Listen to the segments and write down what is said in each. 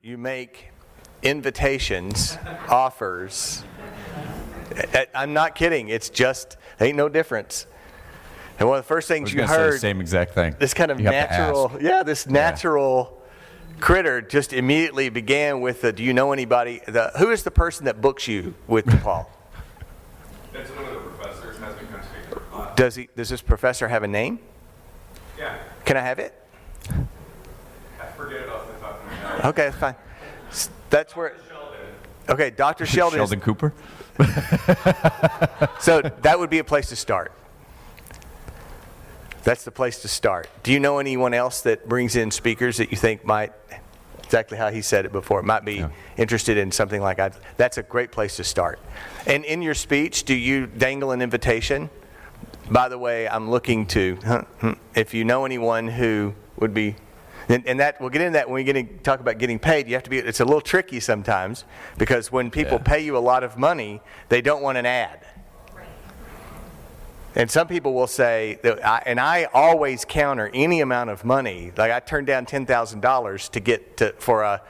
You make invitations, offers. I'm not kidding. It's just, ain't no difference. And one of the first things you heard, the same exact thing. This kind of natural, natural critter just immediately began with the, do you know anybody? Who is the person that books you with Paul? That's one of the professors has been speaking a lot. Does this professor have a name? Yeah. Can I have it? I forget it off the top of my head. Okay, fine. That's where. Okay, Dr. Sheldon. Sheldon Cooper. So that would be a place to start. That's the place to start. Do you know anyone else that brings in speakers that you think might, exactly how he said it before, might be interested in something like that? That's a great place to start. And in your speech, do you dangle an invitation? By the way, I'm looking to, if you know anyone who would be, and that we'll get into that when we talk about getting paid. You have to be. It's a little tricky sometimes because when people pay you a lot of money, they don't want an ad. And some people will say that, I always counter any amount of money. Like I turned down $10,000 to get for a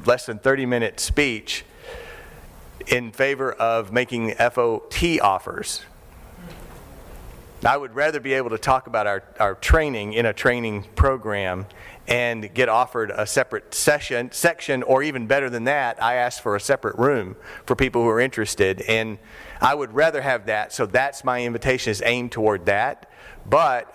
less than 30-minute speech in favor of making FOT offers. I would rather be able to talk about our training in a training program and get offered a separate section, or even better than that, I asked for a separate room for people who are interested, and I would rather have that. So that's my invitation, is aimed toward that. But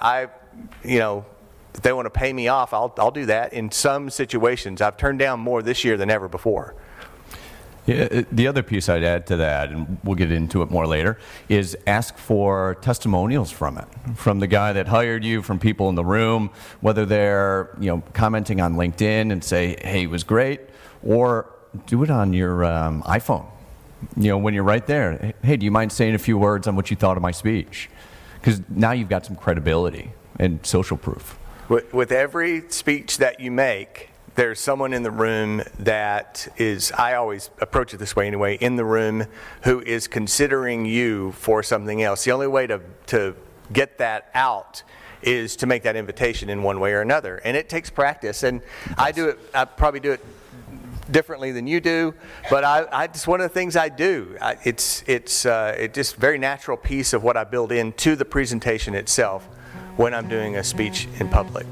if they want to pay me off, I'll do that. In some situations, I've turned down more this year than ever before. Yeah, the other piece I'd add to that, and we'll get into it more later, is ask for testimonials from it, from the guy that hired you, from people in the room, whether they're commenting on LinkedIn and say, hey, it was great, or do it on your iPhone. When you're right there, hey, do you mind saying a few words on what you thought of my speech? Because now you've got some credibility and social proof. With every speech that you make, there's someone in the room that is, I always approach it this way anyway, in the room who is considering you for something else. The only way to get that out is to make that invitation in one way or another. And it takes practice. And I probably do it differently than you do, but it's one of the things I do. It's just very natural piece of what I build into the presentation itself when I'm doing a speech in public.